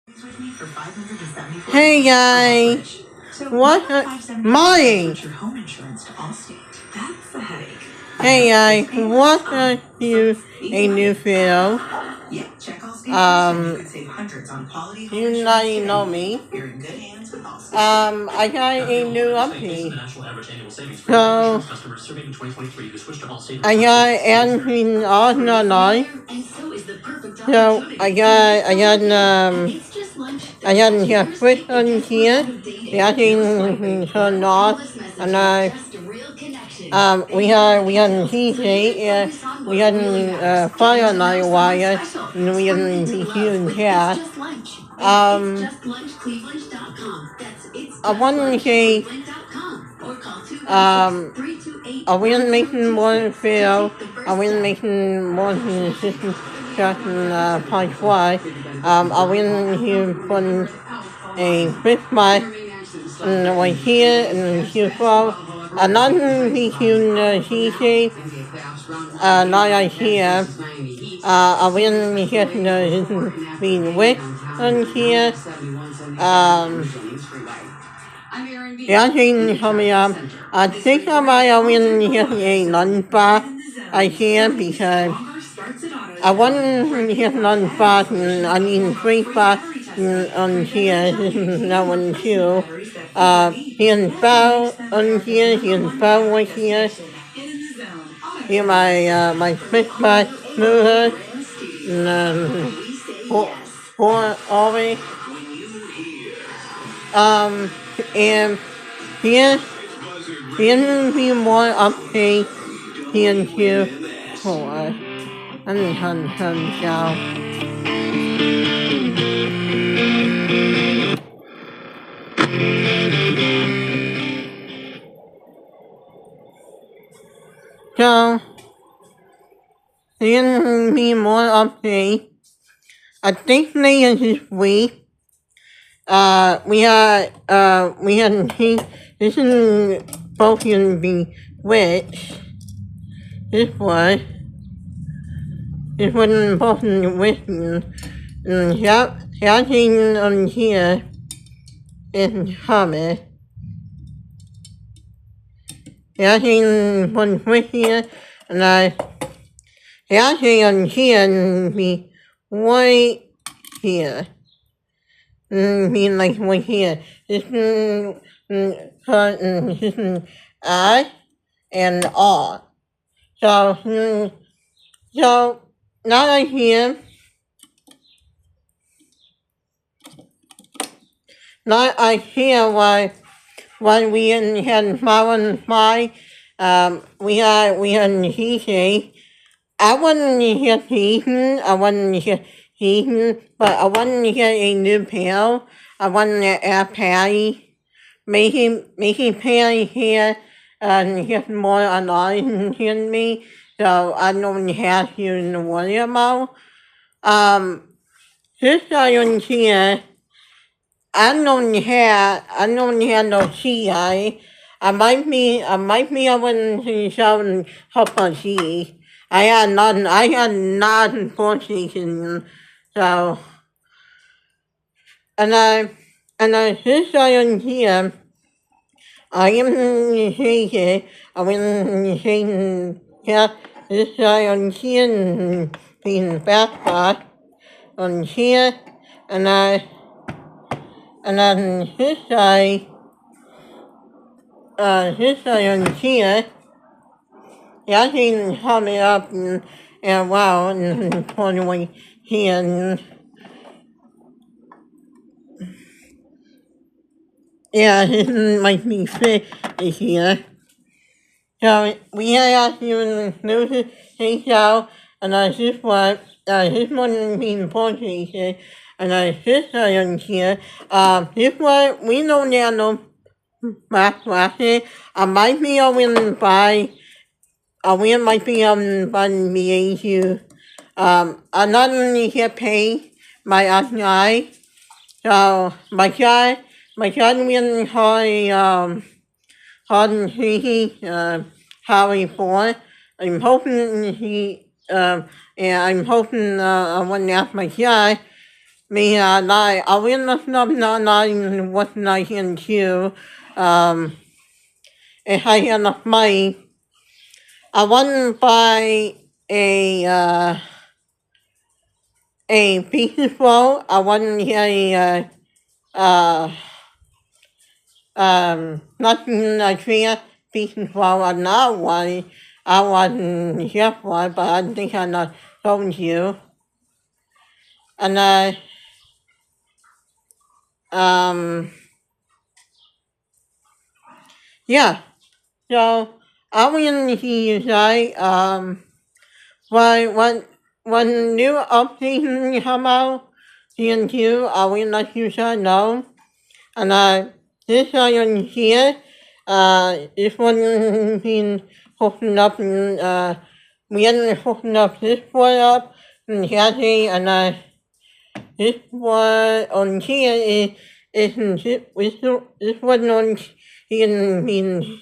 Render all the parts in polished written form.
Hey guys, what? Molly. Hey guys, what are you a new video? You not even know me. I got a new update. So, I got everything on online. So, I got here switch on here. The other thing turned on, and we had DJ, we had fire night wire, and we had here and here. I want to say, are we making more video? Are we making more consistent just in part 4? Are we here putting a big mic and right here and here for another between CC, not right here. Are we here to be with on here? The other thing coming up, I think I might win here a lunch bar idea because I want to get lunch bar and I mean free bar on here. This is that one too. Here's Bell on here, here's Bell right here. Here my fish bar smoother and for always. And here will be more updates here too. For and so here will be more updates. I think later this week. We had this is both gonna be which this was both which and that thing on here is coming. That thing on which here and that thing on here will be right here. Mean like right here. This is I and R. So now I hear. Now I hear why we had 515. We had CJ. I wasn't here season. I wasn't here season, but I wasn't here a new pail. I wasn't at Patty. Making Patty here and get more online than me, so I don't have to worry about. This guy on here, I don't have no CI. I might be able to show help on CI. I had none for season, so and this guy on here, I am saying I am saying this guy on here being back on here and then this guy on here. Yeah, he's coming up and wow, and totally here. Yeah, this might be fit here. So we have to lose his out, and this one being portrayed, and this one here. This one we don't have no back glasses. I might be able to buy. We might be able to buy me to. I not only get paid my guy, so my son will call he Harry Ford. I'm hoping he and I'm hoping I want to ask my guy me I will not what I can do. Um, if I have enough money, I want to buy a pieces flow. I want to get nothing I fear pieces flow another one. I wasn't here for it, but I think I not told you. And yeah. So I will hear you say why when new updates come out, CNQ, I will let you know. And this iron here, this one been hooking up and we hadn't hooking up this one up and Kathy and this one on here is this one on here been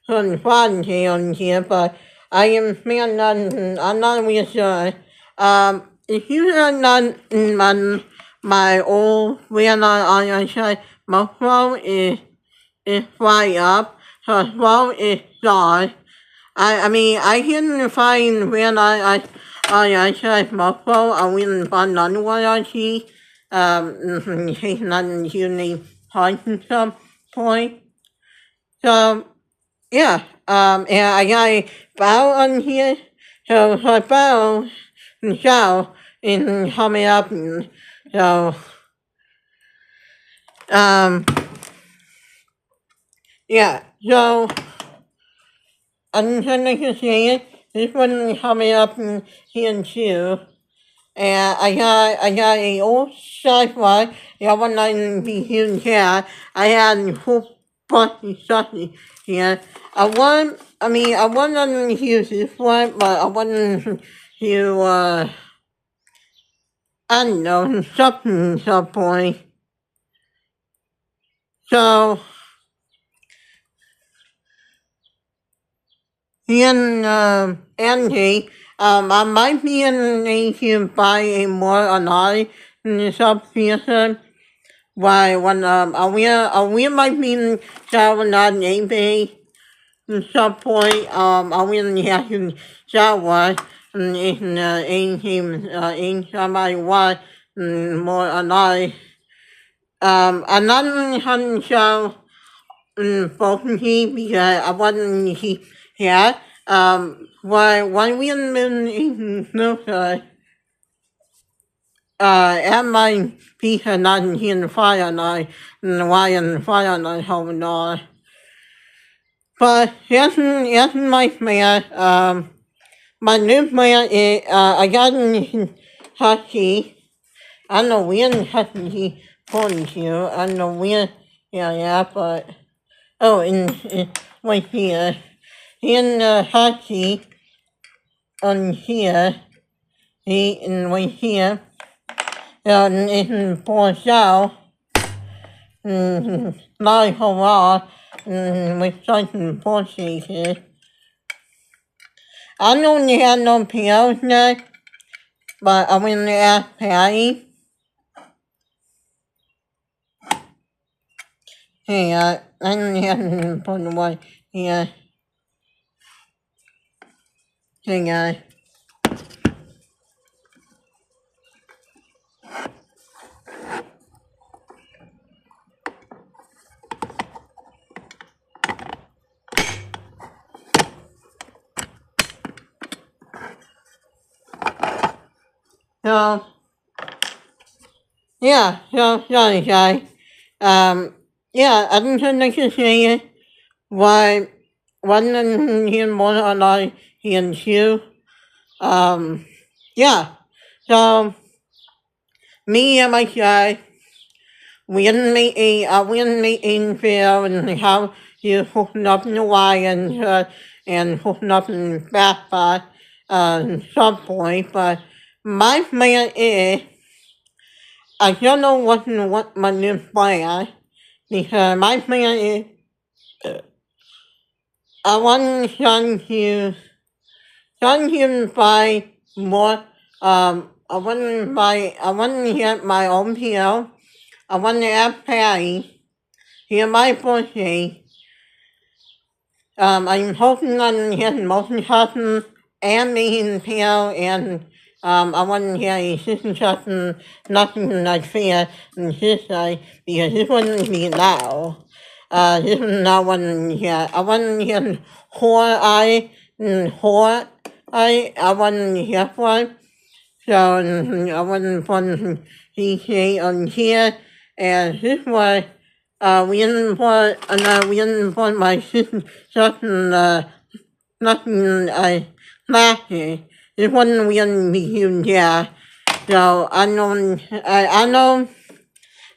on fun here on here, but I am man I'm not really sure. If you are not my old when I say my phone is fly up, her phone is die. I mean I can find when I say my phone I will find none what I see. He's not usually find some point. So yeah, and I got a bow on here. So my bow and show is coming up. And so, yeah, so I'm trying to say it. This one coming up in here too. And I got a old sci-fi. The one I be here here. I had a whole bunch of stuff here. I want to use this one, but I want to I don't know something some point. So in Andy, I might be in to buy a more online subscription. Why when I will might be selling on eBay at some point. I will have to sell one in somebody want more online. Another hunting show both he because I wasn't here. Why one woman in Snowside, and my piece of not in the fire night, and why in the fire night home on. But yes, my man, my new man is, I got in hockey. I don't know when hockey pointing to, I don't know when, yeah, but, oh, in right here. In hockey, on here, he in right here, and in Porcel, live hurrah, with something Portuguese here. I don't have no pills now, but I'm going to ask Patty. Hey, I don't have to put away here. Hey, guys. So, yeah, so, sorry, guys. Yeah, I don't think I can say it. Why, wasn't here more alive here too. Yeah, so, me and my guy, we in Phil and how you hooking up in the wire and hooking up in the back by some point, but my plan is I don't know what my new plan because my plan is I want Sean to buy more wouldn't get my own pill. I wouldn't ask Patty. Here my birthday. I'm hoping on getting motion cotton and making pill and I wouldn't get a system cotton, nothing like fair in his side because this wouldn't be now. This is not one here. I wouldn't get whore eye and whore eye. I wouldn't get one. So I wasn't put DJ on here, and this was we didn't put my sister something nothing last year. This one we didn't be huge, yeah. So I know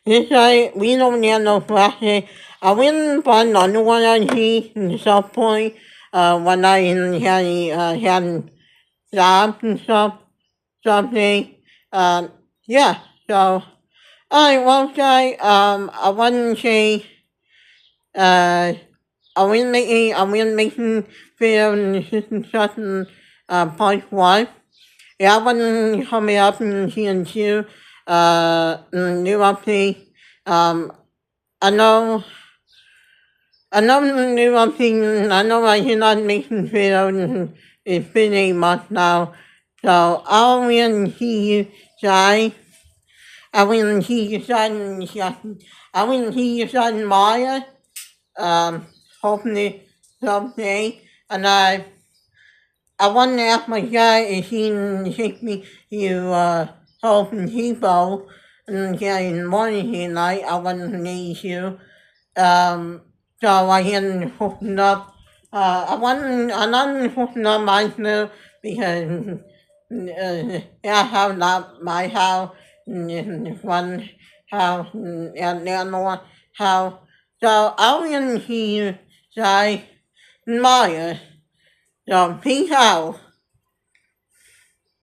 this we don't get no flashes. I wouldn't find another one on here in South Point when I had jobs and stuff something. Yeah, so I won't say, I wouldn't say, uh, I wasn't making film certain, point one. Yeah, I wasn't coming up in season two, new update. Um, I know, new update, I know I cannot make film, it's been 8 months now. So I'll win see you guys. I went to your son, I went to your son Maya, hopefully someday, and I want to ask my guy if he can take me to, Open Depot, and in morning tonight, I want to need you, so I can hook up, I'm not hooking up myself, because, I have not my house, one house, and the other one house. So I'll be in here, say, Maya. So peace out.